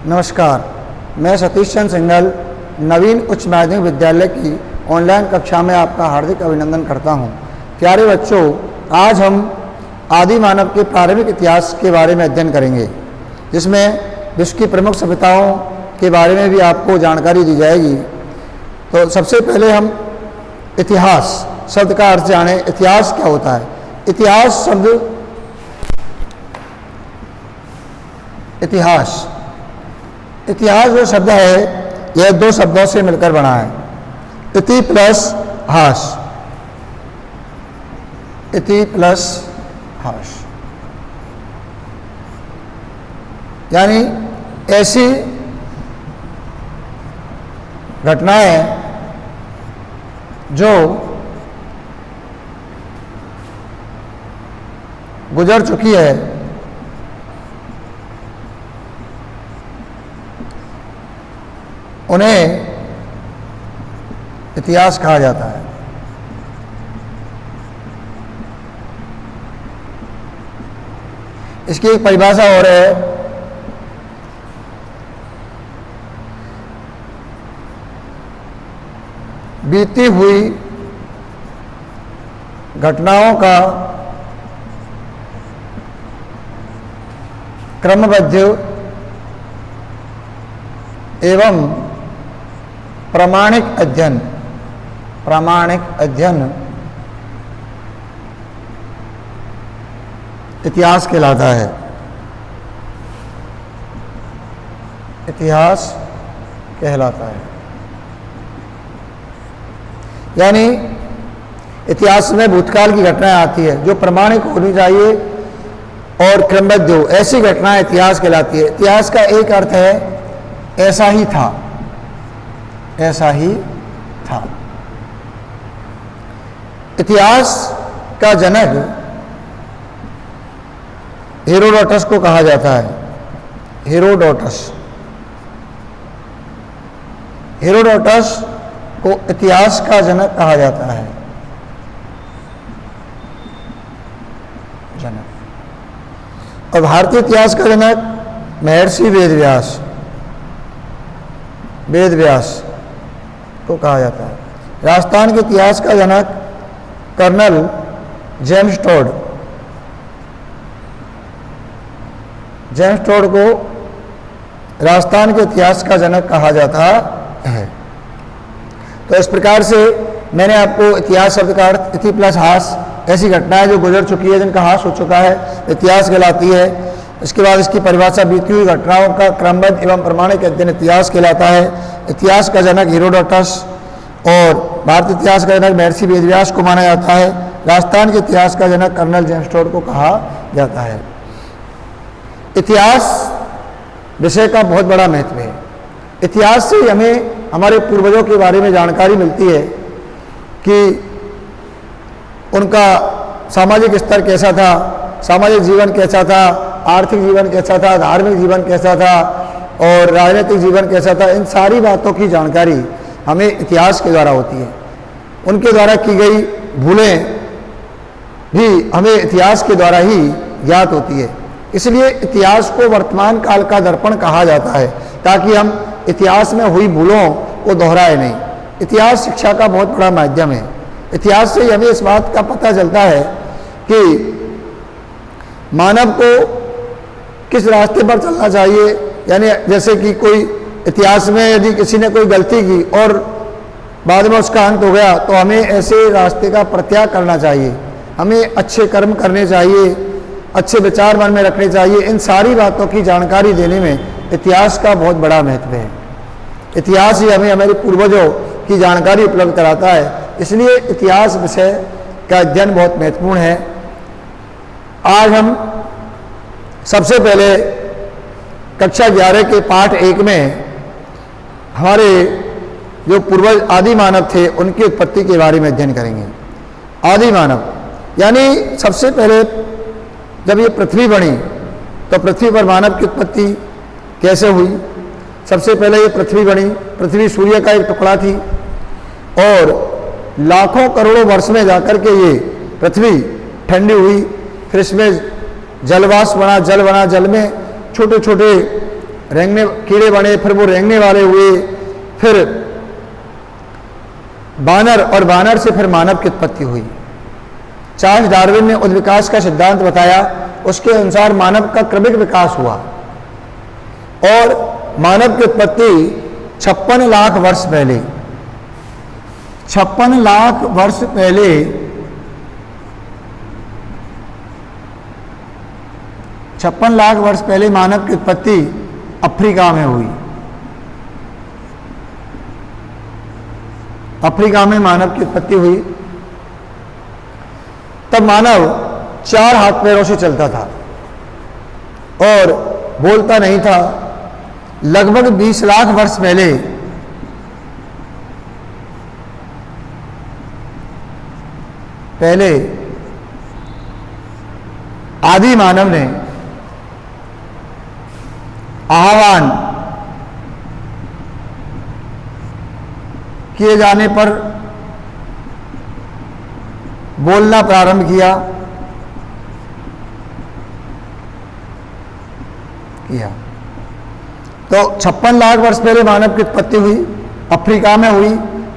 नमस्कार, मैं सतीश चंद्र सिंघल नवीन उच्च माध्यमिक विद्यालय की ऑनलाइन कक्षा में आपका हार्दिक अभिनंदन करता हूं। प्यारे बच्चों, आज हम आदि मानव के प्रारंभिक इतिहास के बारे में अध्ययन करेंगे, जिसमें विश्व की प्रमुख सभ्यताओं के बारे में भी आपको जानकारी दी जाएगी। तो सबसे पहले हम इतिहास शब्द का अर्थ जानें। इतिहास क्या होता है? इतिहास शब्द इतिहास जो शब्द है यह दो शब्दों से मिलकर बना है, इति प्लस हास। इति प्लस हास यानी ऐसी घटनाएं जो गुजर चुकी है, उन्हें इतिहास कहा जाता है। इसकी एक परिभाषा और है, बीती हुई घटनाओं का क्रमबद्ध एवं प्रामाणिक अध्ययन इतिहास कहलाता है। इतिहास कहलाता है यानी इतिहास में भूतकाल की घटनाएं आती है जो प्रामाणिक होनी चाहिए और क्रमबद्ध हो, ऐसी घटनाएं इतिहास कहलाती है। इतिहास का एक अर्थ है ऐसा ही था, ऐसा ही था। इतिहास का जनक हेरोडोटस को कहा जाता है। हेरोडोटस को इतिहास का जनक कहा जाता है। और भारतीय इतिहास का जनक महर्षि वेदव्यास को कहा जाता है। राजस्थान के इतिहास का जनक कर्नल जेम्स टोड को राजस्थान के इतिहास का जनक कहा जाता है। तो इस प्रकार से मैंने आपको इतिहास शब्द का अर्थ इति प्लस हास, ऐसी घटनाएं जो गुजर चुकी है जिनका हास हो चुका है, इतिहास कहलाती है। इसके बाद इसकी परिभाषा बीती हुई घटनाओं का क्रमबद्ध एवं प्रामाणिक अध्ययन इतिहास कहलाता है। इतिहास का जनक हेरोडोटस और भारतीय इतिहास का जनक महर्षि वेदव्यास को माना जाता है। राजस्थान के इतिहास का जनक कर्नल जेम्स टोड को कहा जाता है। इतिहास विषय का बहुत बड़ा महत्व है। इतिहास से हमें हमारे पूर्वजों के बारे में जानकारी मिलती है कि उनका सामाजिक स्तर कैसा था, सामाजिक जीवन कैसा था, आर्थिक जीवन कैसा था, धार्मिक जीवन कैसा था और राजनीतिक जीवन कैसा था। इन सारी बातों की जानकारी हमें इतिहास के द्वारा होती है। उनके द्वारा की गई भूलें भी हमें इतिहास के द्वारा ही ज्ञात होती है। इसलिए इतिहास को वर्तमान काल का दर्पण कहा जाता है, ताकि हम इतिहास में हुई भूलों को दोहराए नहीं। इतिहास शिक्षा का बहुत बड़ा माध्यम है। इतिहास से हमें इस बात का पता चलता है कि मानव को किस रास्ते पर चलना चाहिए। यानी जैसे कि कोई इतिहास में यदि किसी ने कोई गलती की और बाद में उसका अंत हो गया, तो हमें ऐसे रास्ते का परित्याग करना चाहिए। हमें अच्छे कर्म करने चाहिए, अच्छे विचार मन में रखने चाहिए। इन सारी बातों की जानकारी देने में इतिहास का बहुत बड़ा महत्व है। इतिहास ही हमें हमारे पूर्वजों की जानकारी उपलब्ध कराता है। इसलिए इतिहास विषय का अध्ययन बहुत महत्वपूर्ण है। आज हम सबसे पहले कक्षा 11 के पाठ 1 में हमारे जो पूर्वज आदि मानव थे उनकी उत्पत्ति के बारे में अध्ययन करेंगे। आदि मानव यानी सबसे पहले जब ये पृथ्वी बनी तो पृथ्वी पर मानव की उत्पत्ति कैसे हुई। सबसे पहले ये पृथ्वी बनी। पृथ्वी सूर्य का एक टुकड़ा थी और लाखों करोड़ों वर्ष में जाकर के ये पृथ्वी ठंडी हुई, फिर इसमें जलवाष्प बना, जल बना, जल में छोटे छोटे रेंगने कीड़े बने, फिर वो रेंगने वाले हुए, फिर बानर, और बानर से फिर मानव की उत्पत्ति हुई। चार्ल्स डार्विन ने उद्विकास का सिद्धांत बताया, उसके अनुसार मानव का क्रमिक विकास हुआ और मानव की उत्पत्ति 56 लाख वर्ष पहले, 56 लाख वर्ष पहले मानव की उत्पत्ति अफ्रीका में हुई। अफ्रीका में मानव की उत्पत्ति हुई। तब मानव 4 हाथ पैरों से चलता था और बोलता नहीं था। लगभग 20 लाख वर्ष पहले आदि मानव ने आह्वान किए जाने पर बोलना प्रारंभ किया। तो 56 लाख वर्ष पहले मानव की उत्पत्ति हुई, अफ्रीका में हुई।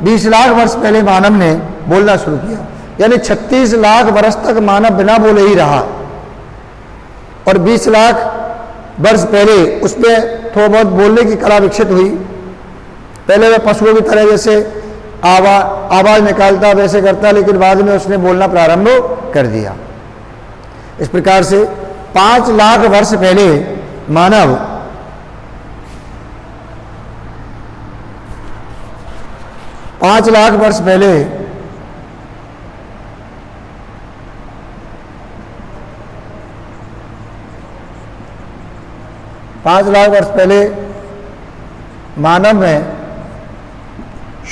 20 लाख वर्ष पहले मानव ने बोलना शुरू किया, यानी 36 लाख वर्ष तक मानव बिना बोले ही रहा। और 20 लाख वर्ष पहले उसमें थोड़ा बहुत बोलने की कला विकसित हुई। पहले वह पशुओं की तरह जैसे आवाज निकालता वैसे करता, लेकिन बाद में उसने बोलना प्रारंभ कर दिया। इस प्रकार से 5 लाख वर्ष पहले मानव 5 लाख वर्ष पहले मानव में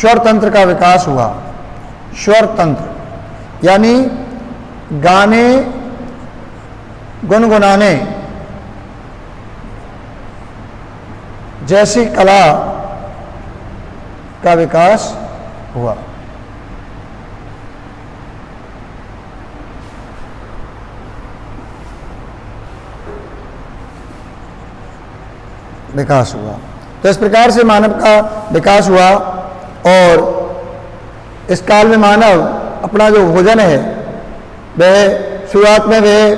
स्वर तंत्र का विकास हुआ। स्वर तंत्र यानी गाने गुनगुनाने जैसी कला का विकास हुआ। तो इस प्रकार से मानव का विकास हुआ। और इस काल में मानव अपना जो भोजन है वह शुरुआत में वह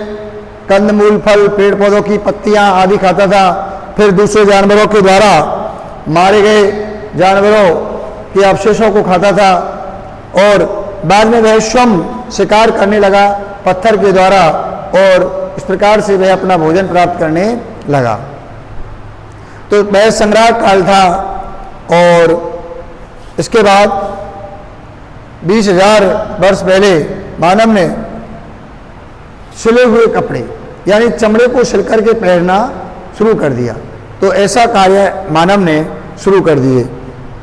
कंदमूल, फल, पेड़ पौधों की पत्तियां आदि खाता था। फिर दूसरे जानवरों के द्वारा मारे गए जानवरों के अवशेषों को खाता था और बाद में वह स्वयं शिकार करने लगा पत्थर के द्वारा, और इस प्रकार से वह अपना भोजन प्राप्त करने लगा। तो वह संग्राहक काल था। और इसके बाद 20,000 वर्ष पहले मानव ने सिले हुए कपड़े यानी चमड़े को सिलकर के पहनना शुरू कर दिया। तो ऐसा कार्य मानव ने शुरू कर दिए।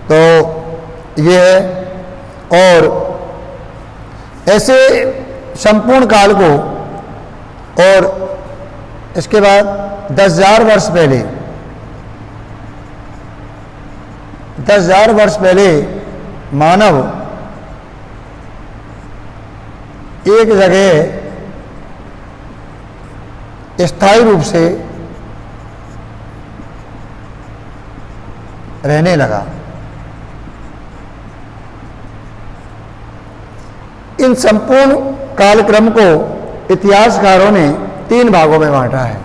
तो ये है। और ऐसे संपूर्ण काल को, और इसके बाद 10,000 वर्ष पहले 10,000 वर्ष पहले मानव एक जगह स्थायी रूप से रहने लगा। इन संपूर्ण कालक्रम को इतिहासकारों ने 3 भागों में बांटा है।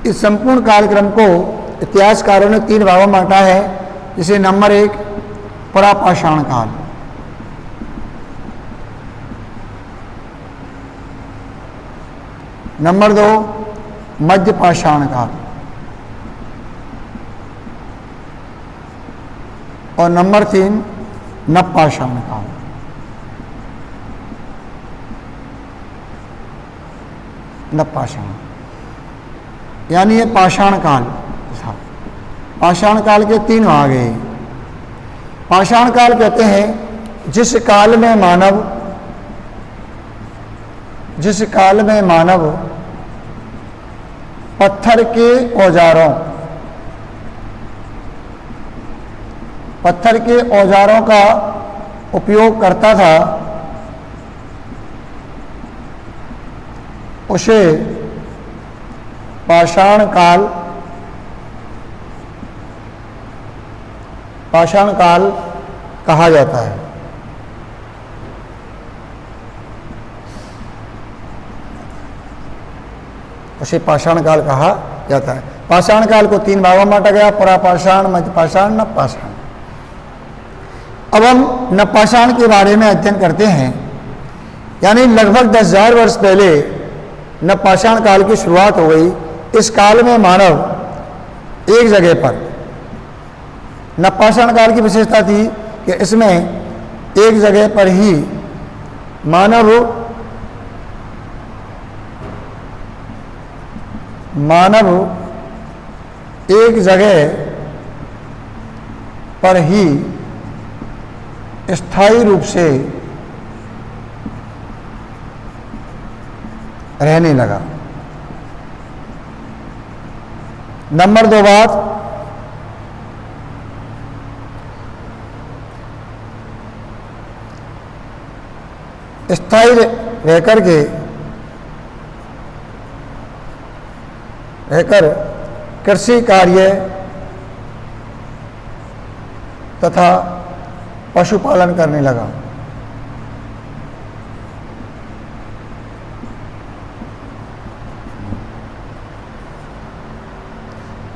इस संपूर्ण कार्यक्रम को इतिहासकारों ने 3 भागों में बांटा है। जिसे नंबर 1 प्रापाषाण काल, नंबर 2 मध्यपाषाण काल और नंबर 3 नवपाषाण काल। नवपाषाण यानी ये पाषाण काल था। पाषाण काल के 3 भाग हैं। पाषाण काल कहते हैं जिस काल में मानव पत्थर के औजारों का उपयोग करता था उसे पाषाण काल कहा जाता है। उसे पाषाण काल कहा जाता है। पाषाण काल को 3 भागों में बांटा गया, परापाषाण, मध्यपाषाण, नवपाषाण। अब हम नवपाषाण के बारे में अध्ययन करते हैं। यानी लगभग 10,000 वर्ष पहले नवपाषाण काल की शुरुआत हो गई। इस काल में मानव एक जगह पर, नवपाषाण काल की विशेषता थी कि इसमें एक जगह पर ही मानव एक जगह पर ही स्थायी रूप से रहने लगा। नंबर 2 बात, स्थायी रहकर कृषि कार्य तथा पशुपालन करने लगा।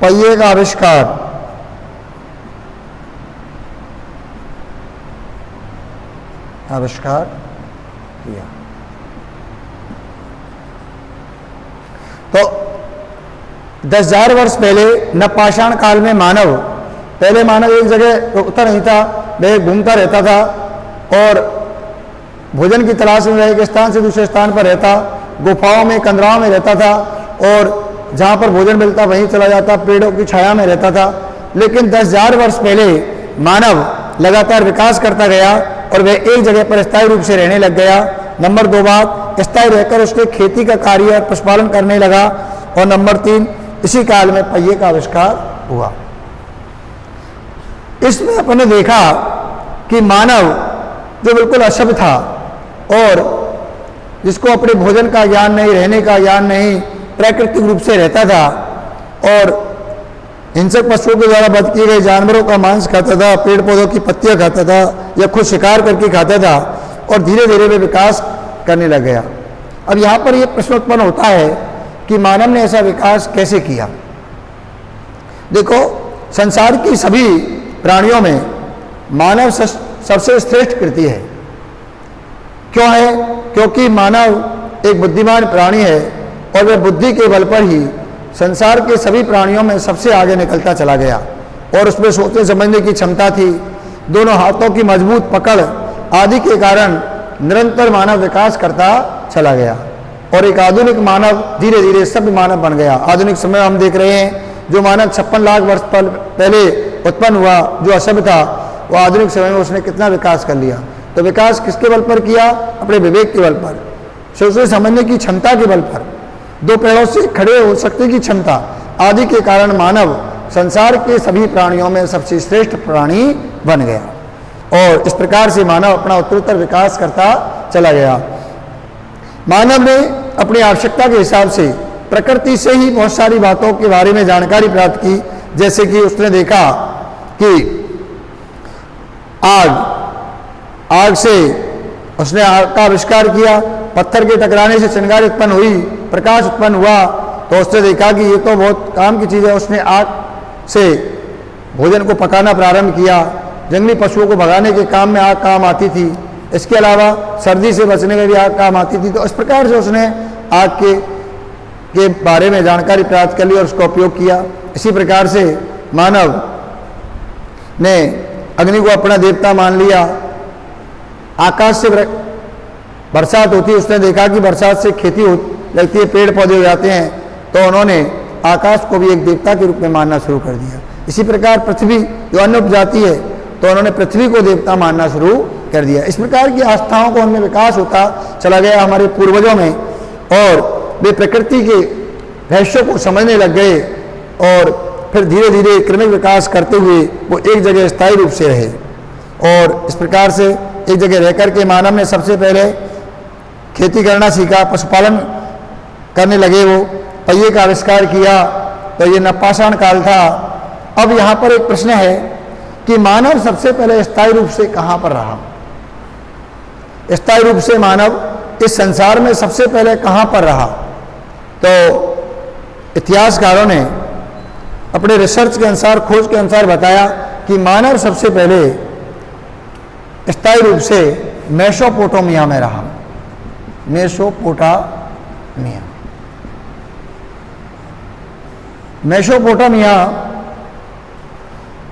पहिए का आविष्कार किया। तो 10,000 वर्ष पहले नवपाषाण काल में पहले मानव एक जगह रुकता नहीं था, वह घूमता रहता था और भोजन की तलाश में एक स्थान से दूसरे स्थान पर रहता, गुफाओं में, कंदराओं में रहता था और जहाँ पर भोजन मिलता वहीं चला जाता, पेड़ों की छाया में रहता था। लेकिन 10,000 वर्ष पहले मानव लगातार विकास करता गया और वह एक जगह पर स्थायी रूप से रहने लग गया। नंबर 2 बात, स्थायी रहकर उसने खेती का कार्य और पशुपालन करने लगा। और नंबर 3, इसी काल में पहिए का आविष्कार हुआ। इसमें अपने देखा कि मानव जो बिल्कुल असभ्य था और जिसको अपने भोजन का ज्ञान नहीं, रहने का ज्ञान नहीं, प्राकृतिक रूप से रहता था और हिंसक पशुओं के द्वारा वध किए गए जानवरों का मांस खाता था, पेड़ पौधों की पत्तियां खाता था या खुद शिकार करके खाता था और धीरे धीरे वे विकास करने लग गया। अब यहाँ पर यह प्रश्न उत्पन्न होता है कि मानव ने ऐसा विकास कैसे किया। देखो, संसार की सभी प्राणियों में मानव सबसे श्रेष्ठ कृति है। क्यों है? क्योंकि मानव एक बुद्धिमान प्राणी है और वह बुद्धि के बल पर ही संसार के सभी प्राणियों में सबसे आगे निकलता चला गया और उसमें सोचने समझने की क्षमता थी। दोनों हाथों की मजबूत पकड़ आदि के कारण निरंतर मानव विकास करता चला गया और एक आधुनिक मानव धीरे धीरे सभ्य मानव बन गया। आधुनिक समय हम देख रहे हैं, जो मानव 56 लाख वर्ष पहले उत्पन्न हुआ, जो असभ्य था, वो आधुनिक समय में उसने कितना विकास कर लिया। तो विकास किसके बल पर किया? अपने विवेक के बल पर, सोचने समझने की क्षमता के बल पर, 2 पैरों से खड़े हो सकने की क्षमता आदि के कारण मानव संसार के सभी प्राणियों में सबसे श्रेष्ठ प्राणी बन गया और इस प्रकार से मानव अपना उत्तरोत्तर विकास करता चला गया। मानव ने अपनी आवश्यकता के हिसाब से प्रकृति से ही बहुत सारी बातों के बारे में जानकारी प्राप्त की। जैसे कि उसने देखा कि आग से उसने आग का आविष्कार किया, पत्थर के टकराने से चिंगारी उत्पन्न हुई, प्रकाश उत्पन्न हुआ, तो उसने देखा कि ये तो बहुत काम की चीज़ है। उसने आग से भोजन को पकाना प्रारंभ किया। जंगली पशुओं को भगाने के काम में आग काम आती थी। इसके अलावा सर्दी से बचने में भी आग काम आती थी। तो इस प्रकार से उसने आग के बारे में जानकारी प्राप्त कर ली और उसका उपयोग किया। इसी प्रकार से मानव ने अग्नि को अपना देवता मान लिया। आकाश से बरसात होती है, उसने देखा कि बरसात से खेती लगती है, पेड़ पौधे हो जाते हैं, तो उन्होंने आकाश को भी एक देवता के रूप में मानना शुरू कर दिया। इसी प्रकार पृथ्वी जो अन्य उपजाति है, तो उन्होंने पृथ्वी को देवता मानना शुरू कर दिया। इस प्रकार की आस्थाओं को उनमें विकास होता चला गया हमारे पूर्वजों में और वे प्रकृति के रहस्यों को समझने लग गए और फिर धीरे धीरे क्रमिक विकास करते हुए वो एक जगह स्थायी रूप से रहे। और इस प्रकार से एक जगह रह कर के मानव ने सबसे पहले खेती करना सीखा, पशुपालन करने लगे, वो पहिए का आविष्कार किया, तो ये नवपाषाण काल था। अब यहाँ पर एक प्रश्न है कि मानव सबसे पहले स्थायी रूप से कहाँ पर रहा? स्थायी रूप से मानव इस संसार में सबसे पहले कहाँ पर रहा? तो इतिहासकारों ने अपने रिसर्च के अनुसार, खोज के अनुसार बताया कि मानव सबसे पहले स्थायी रूप से मेसोपोटामिया में रहा। मेसोपोटामिया, मेसोपोटामिया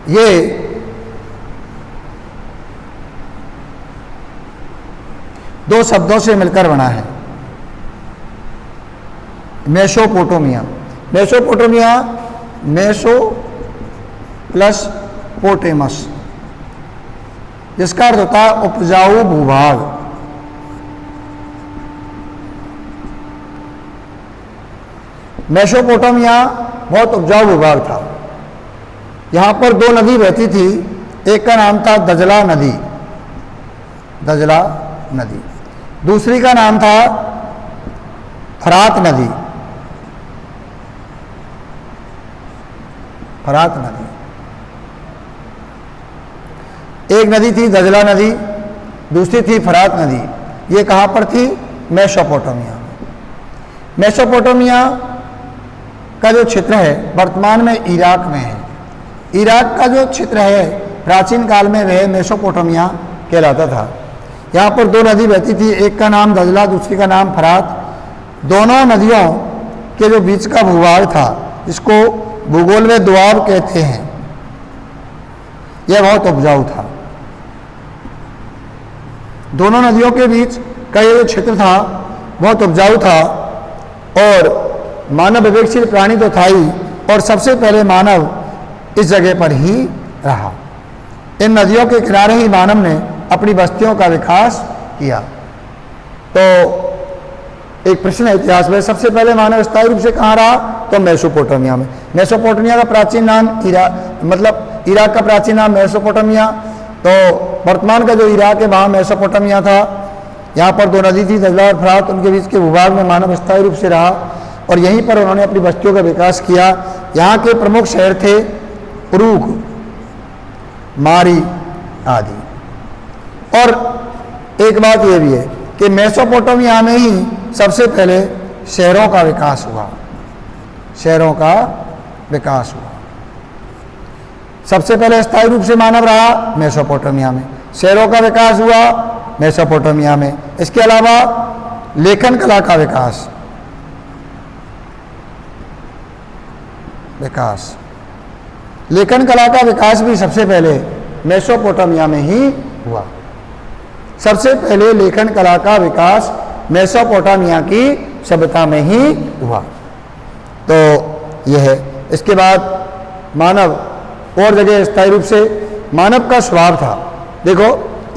ये दो शब्दों से मिलकर बना है। मेसोपोटामिया, मेसोपोटामिया मेसो प्लस पोटेमस, जिसका अर्थ होता है उपजाऊ भूभाग। मेसोपोटामिया बहुत उपजाऊ भूभाग था। यहाँ पर दो नदी बहती थी, एक का नाम था दजला नदी, दजला नदी, दूसरी का नाम था फरात नदी, फरात नदी। एक नदी थी दजला नदी, दूसरी थी फरात नदी। ये कहाँ पर थी? मेसोपोटामिया में। मेसोपोटामिया का जो क्षेत्र है वर्तमान में इराक में है। इराक का जो क्षेत्र है प्राचीन काल में वह मेसोपोटामिया कहलाता था। यहाँ पर दो नदी बहती थी, एक का नाम दजला, दूसरी का नाम फरात। दोनों नदियों के जो बीच का भूभाग था, जिसको भूगोल में दोआब कहते हैं, यह बहुत उपजाऊ था। दोनों नदियों के बीच का ये जो क्षेत्र था बहुत उपजाऊ था, और मानव विवेकशील प्राणी तो था ही, और सबसे पहले मानव इस जगह पर ही रहा। इन नदियों के किनारे ही मानव ने अपनी बस्तियों का विकास किया। तो एक प्रश्न है इतिहास में, सबसे पहले मानव स्थायी रूप से कहाँ रहा? तो मेसोपोटामिया में। मेसोपोटामिया का प्राचीन नाम मतलब इराक का प्राचीन नाम मेसोपोटामिया। तो वर्तमान का जो इराक है वहाँ मेसोपोटामिया था। यहाँ पर दो नदी थी दजला और फरात, उनके बीच के भूभाग में मानव स्थायी रूप से रहा, और यहीं पर उन्होंने अपनी बस्तियों का विकास किया। यहाँ के प्रमुख शहर थे उरूक, मारी आदि। और एक बात यह भी है कि मेसोपोटामिया में ही सबसे पहले शहरों का विकास हुआ। शहरों का विकास हुआ। सबसे पहले स्थायी रूप से मानव रहा मेसोपोटामिया में, शहरों का विकास हुआ मेसोपोटामिया में। इसके अलावा लेखन कला का विकास, लेखन कला का विकास भी सबसे पहले मेसोपोटामिया में ही हुआ। सबसे पहले लेखन कला का विकास मेसोपोटामिया की सभ्यता में ही हुआ। तो यह है। इसके बाद मानव और जगह स्थायी रूप से मानव का स्वभाव था। देखो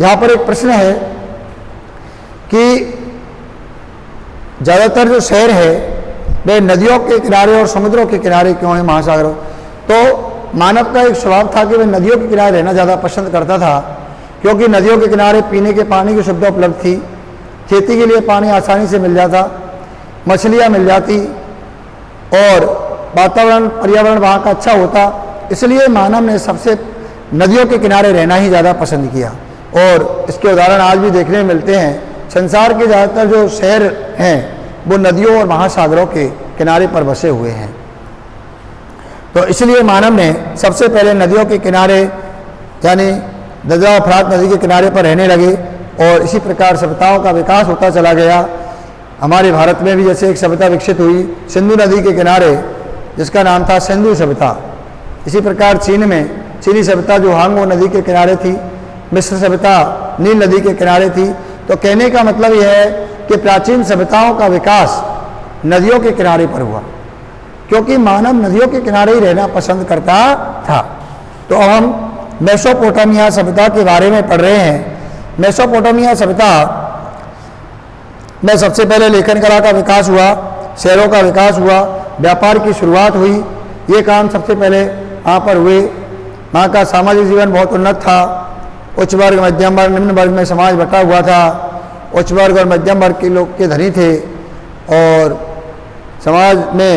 यहाँ पर एक प्रश्न है कि ज़्यादातर जो शहर है वे नदियों के किनारे और समुद्रों के किनारे क्यों है, महासागरों? तो मानव का एक स्वभाव था कि वह नदियों के किनारे रहना ज़्यादा पसंद करता था, क्योंकि नदियों के किनारे पीने के पानी की सुविधा उपलब्ध थी, खेती के लिए पानी आसानी से मिल जाता, मछलियाँ मिल जाती, और वातावरण पर्यावरण वहाँ का अच्छा होता। इसलिए मानव ने सबसे नदियों के किनारे रहना ही ज़्यादा पसंद किया। और इसके उदाहरण आज भी देखने में मिलते हैं। संसार के ज़्यादातर जो शहर हैं वो नदियों और महासागरों के किनारे पर बसे हुए हैं। तो इसलिए मानव ने सबसे पहले नदियों के किनारे यानी दजला और फरात नदी के किनारे पर रहने लगे, और इसी प्रकार सभ्यताओं का विकास होता चला गया। हमारे भारत में भी जैसे एक सभ्यता विकसित हुई सिंधु नदी के किनारे, जिसका नाम था सिंधु सभ्यता। इसी प्रकार चीन में चीनी सभ्यता जो हांगो नदी के किनारे थी, मिस्र सभ्यता नील नदी के किनारे थी। तो कहने का मतलब यह है कि प्राचीन सभ्यताओं का विकास नदियों के किनारे पर हुआ, क्योंकि मानव नदियों के किनारे ही रहना पसंद करता था। तो अब हम मेसोपोटामिया सभ्यता के बारे में पढ़ रहे हैं। मेसोपोटामिया सभ्यता में सबसे पहले लेखन कला का विकास हुआ, शहरों का विकास हुआ, व्यापार की शुरुआत हुई। ये काम सबसे पहले वहाँ पर हुए। वहाँ का सामाजिक जीवन बहुत उन्नत था। उच्च वर्ग, मध्यम वर्ग, निम्न वर्ग में समाज बटा हुआ था। उच्च वर्ग और मध्यम वर्ग के लोग के धनी थे, और समाज में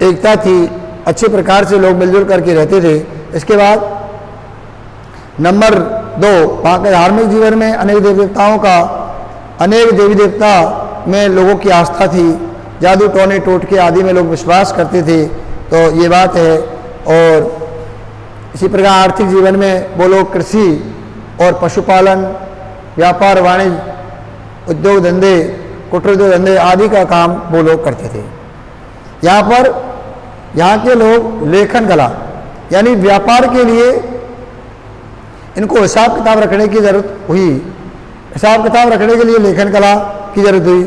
एकता थी, अच्छे प्रकार से लोग मिलजुल करके रहते थे। इसके बाद नंबर 2, वहाँ के धार्मिक जीवन में अनेक देवी देवता में लोगों की आस्था थी, जादू टोने टोटके आदि में लोग विश्वास करते थे, तो ये बात है। और इसी प्रकार आर्थिक जीवन में वो लोग कृषि और पशुपालन, व्यापार वाणिज्य, उद्योग धंधे, कुटीर उद्योग धंधे आदि का काम वो लोग करते थे। यहाँ के लोग लेखन कला यानी व्यापार के लिए इनको हिसाब किताब रखने की ज़रूरत हुई, हिसाब किताब रखने के लिए लेखन कला की ज़रूरत हुई,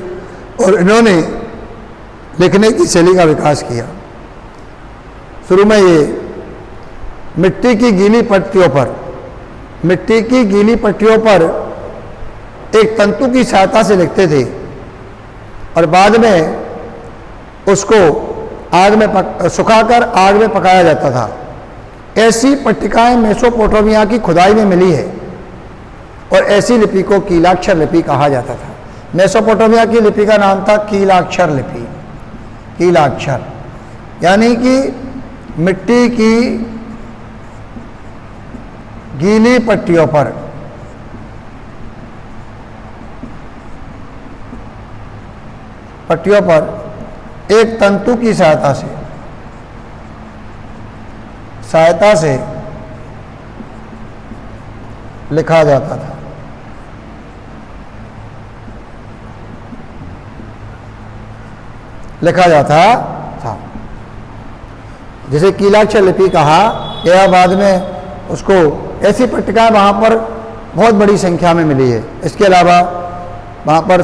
और इन्होंने लिखने की शैली का विकास किया। शुरू में ये मिट्टी की गीली पट्टियों पर एक तंतु की सहायता से लिखते थे, और बाद में उसको सुखाकर आग में पकाया जाता था। ऐसी पट्टिकाएं मेसोपोटामिया की खुदाई में मिली है, और ऐसी लिपि को कीलाक्षर लिपि कहा जाता था। मेसोपोटामिया की लिपि का नाम था कीलाक्षर लिपि। कीलाक्षर यानी कि मिट्टी की गीली पट्टियों पर एक तंतु की सहायता से लिखा जाता था। जिसे कीलाक्षर लिपि कहा गया। बाद में उसको ऐसी पट्टिकाएं वहाँ पर बहुत बड़ी संख्या में मिली है। इसके अलावा वहाँ पर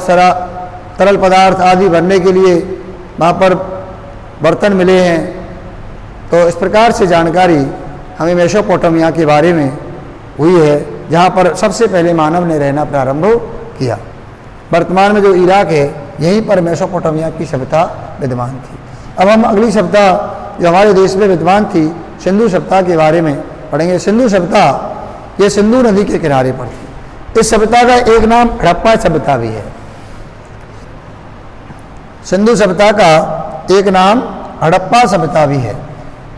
तरल पदार्थ आदि भरने के लिए वहाँ पर बर्तन मिले हैं। तो इस प्रकार से जानकारी हमें मेसोपोटामिया के बारे में हुई है, जहाँ पर सबसे पहले मानव ने रहना प्रारंभ किया। वर्तमान में जो इराक है, यहीं पर मेसोपोटामिया की सभ्यता विद्यमान थी। अब हम अगली सभ्यता जो हमारे देश में विद्यमान थी, सिंधु सभ्यता के बारे में पढ़ेंगे। सिंधु सभ्यता ये सिंधु नदी के किनारे पर थी। इस सभ्यता का एक नाम हड़प्पा सभ्यता भी है। सिंधु सभ्यता का एक नाम हड़प्पा सभ्यता भी है।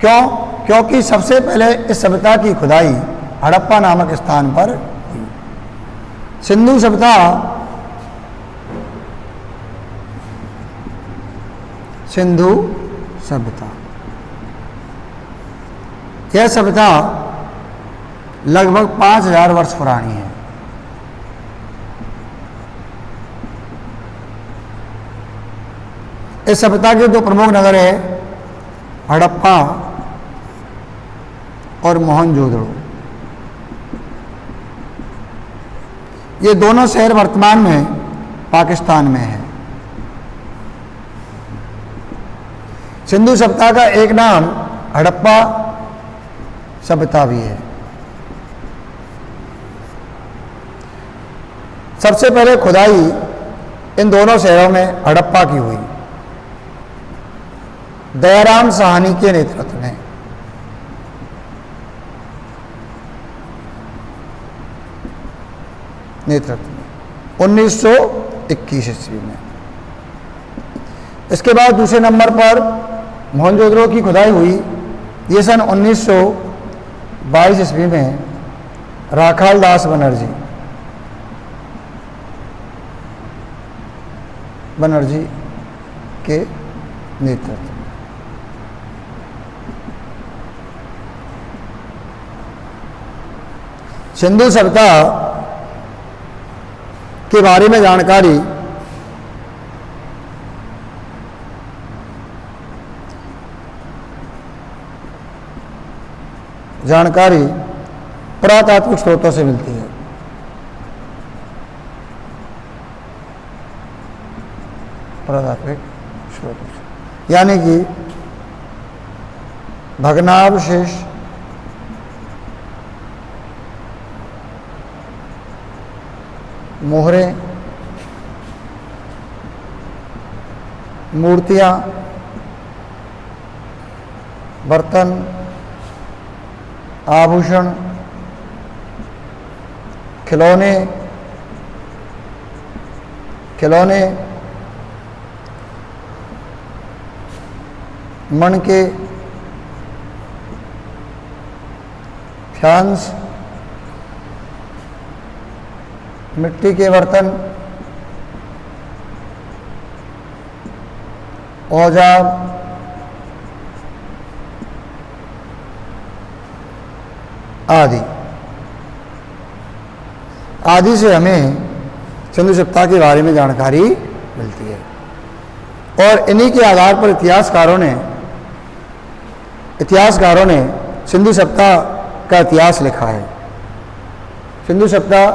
क्यों? क्योंकि सबसे पहले इस सभ्यता की खुदाई हड़प्पा नामक स्थान पर हुई। सिंधु सभ्यता यह सभ्यता लगभग 5000 वर्ष पुरानी है। इस सभ्यता के दो प्रमुख नगर है हड़प्पा और मोहनजोदड़ो। ये दोनों शहर वर्तमान में पाकिस्तान में है। सिंधु सभ्यता का एक नाम हड़प्पा सभ्यता भी है। सबसे पहले खुदाई इन दोनों शहरों में हड़प्पा की हुई, दयाराम साहनी के नेतृत्व में। नेतृत्व में 1921 ईस्वी में। इसके बाद दूसरे नंबर पर मोहनजोदड़ो की खुदाई हुई। ये सन 1922 ईस्वी में राखाल दास बनर्जी के नेतृत्व में। सिंधु सभ्यता के बारे में जानकारी पुरातात्विक स्रोतों से मिलती है। पुरातात्विक स्रोतों से यानी कि भग्नावशेष, मोहरें, मूर्तियां, बर्तन, आभूषण, खिलौने, मणके, फ्यांस, मिट्टी के बर्तन, औजार, आदि आदि से हमें सिंधु सभ्यता के बारे में जानकारी मिलती है। और इन्हीं के आधार पर इतिहासकारों ने सिंधु सभ्यता का इतिहास लिखा है। सिंधु सभ्यता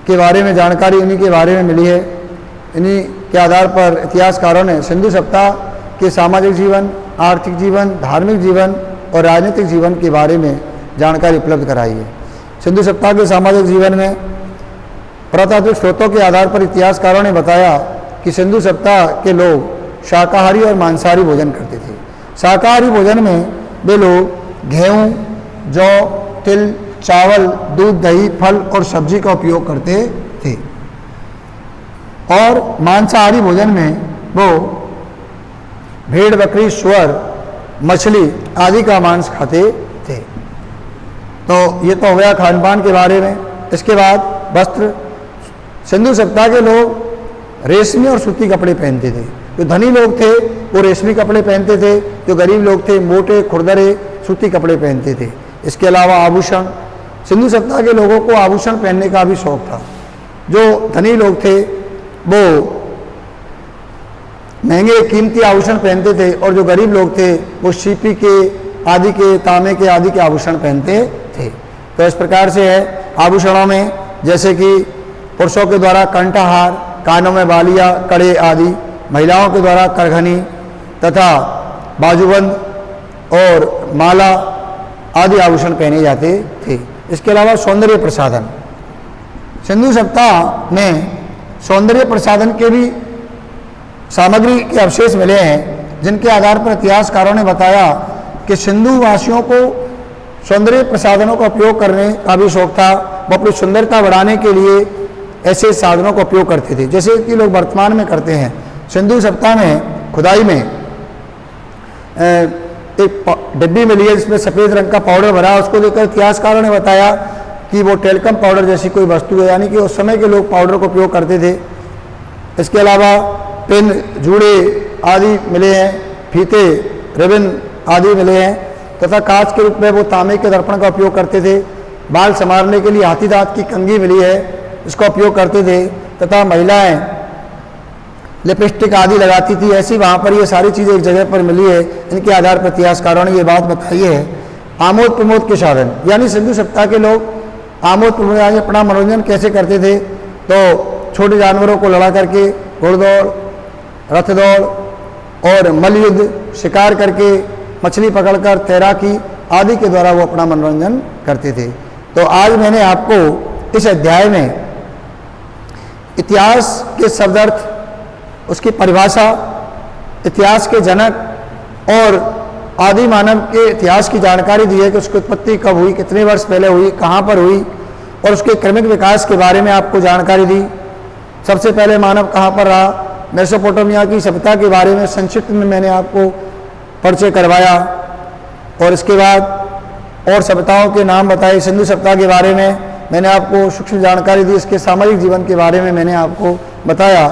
के बारे में जानकारी इन्हीं के बारे में मिली है। इन्हीं के आधार पर इतिहासकारों ने सिंधु सभ्यता के सामाजिक जीवन, आर्थिक जीवन, धार्मिक जीवन और राजनीतिक जीवन के बारे में जानकारी उपलब्ध कराई है। सिंधु सभ्यता के सामाजिक जीवन में पुरातात्विक स्रोतों के आधार पर इतिहासकारों ने बताया कि सिंधु सभ्यता के लोग शाकाहारी और मांसाहारी भोजन करते थे। शाकाहारी भोजन में वे लोग गेहूँ, जौ, तिल, चावल, दूध, दही, फल और सब्जी का उपयोग करते थे। और मांसाहारी भोजन में वो भेड़, बकरी, सूअर, मछली आदि का मांस खाते थे। तो ये तो हो गया खान पान के बारे में। इसके बाद वस्त्र, सिंधु सभ्यता के लोग रेशमी और सूती कपड़े पहनते थे। जो धनी लोग थे वो रेशमी कपड़े पहनते थे, जो गरीब लोग थे मोटे खुरदरे सूती कपड़े पहनते थे। इसके अलावा आभूषण, सिंधु सभ्यता के लोगों को आभूषण पहनने का भी शौक था। जो धनी लोग थे वो महंगे कीमती आभूषण पहनते थे और जो गरीब लोग थे वो सीपी के आदि के, तांबे के आदि के आभूषण पहनते थे। तो इस प्रकार से है आभूषणों में, जैसे कि पुरुषों के द्वारा कंठहार, कानों में बालियाँ, कड़े आदि, महिलाओं के द्वारा करघनी तथा बाजूबंद और माला आदि आभूषण पहने जाते थे। इसके अलावा सौंदर्य प्रसाधन, सिंधु सभ्यता में सौंदर्य प्रसाधन के भी सामग्री के अवशेष मिले हैं, जिनके आधार पर इतिहासकारों ने बताया कि सिंधु वासियों को सौंदर्य प्रसाधनों का उपयोग करने का भी शौक था। वो अपनी सुंदरता बढ़ाने के लिए ऐसे साधनों का उपयोग करते थे, जैसे कि लोग वर्तमान में करते हैं। सिंधु सभ्यता में खुदाई में एक डिब्बी मिली है जिसमें सफ़ेद रंग का पाउडर भरा। उसको लेकर इतिहासकारों ने बताया कि वो टेल्कम पाउडर जैसी कोई वस्तु है, यानी कि उस समय के लोग पाउडर का उपयोग करते थे। इसके अलावा पेन, जूड़े आदि मिले हैं, फीते, रिबन आदि मिले हैं तथा कांच के रूप में वो तांबे के दर्पण का उपयोग करते थे। बाल संवारने के लिए हाथी दांत की कंघी मिली है, इसका उपयोग करते थे। तथा महिलाएं लिपस्टिक आदि लगाती थी। ऐसी वहाँ पर ये सारी चीज़ें एक जगह पर मिली है। इनके आधार पर इतिहासकारों ने ये बात बताई है। आमोद प्रमोद के साधन, यानी सिंधु सभ्यता के लोग आमोद प्रमोद यानी अपना मनोरंजन कैसे करते थे, तो छोटे जानवरों को लड़ा करके घोड़दौड़, रथ दौड़ और मल्लयुद्ध, शिकार करके, मछली पकड़कर, तैराकी आदि के द्वारा वो अपना मनोरंजन करते थे। तो आज मैंने आपको इस अध्याय में इतिहास के शब्दार्थ, उसकी परिभाषा, इतिहास के जनक और आदि मानव के इतिहास की जानकारी दी है कि उसकी उत्पत्ति कब हुई, कितने वर्ष पहले हुई, कहाँ पर हुई और उसके क्रमिक विकास के बारे में आपको जानकारी दी। सबसे पहले मानव कहाँ पर रहा, मेसोपोटामिया की सभ्यता के बारे में संक्षिप्त में मैंने आपको परिचय करवाया और इसके बाद और सभ्यताओं के नाम बताए। सिंधु सभ्यता के बारे में मैंने आपको सूक्ष्म जानकारी दी, इसके सामाजिक जीवन के बारे में मैंने आपको बताया।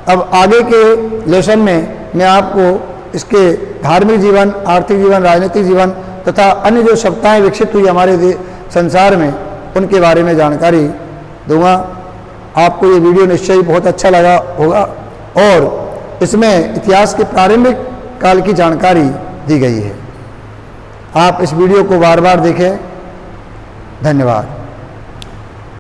अब आगे के लेसन में मैं आपको इसके धार्मिक जीवन, आर्थिक जीवन, राजनीतिक जीवन तथा अन्य जो सभ्यताएं विकसित हुई हमारे संसार में, उनके बारे में जानकारी दूंगा। आपको ये वीडियो निश्चय ही बहुत अच्छा लगा होगा और इसमें इतिहास के प्रारंभिक काल की जानकारी दी गई है। आप इस वीडियो को बार बार देखें। धन्यवाद।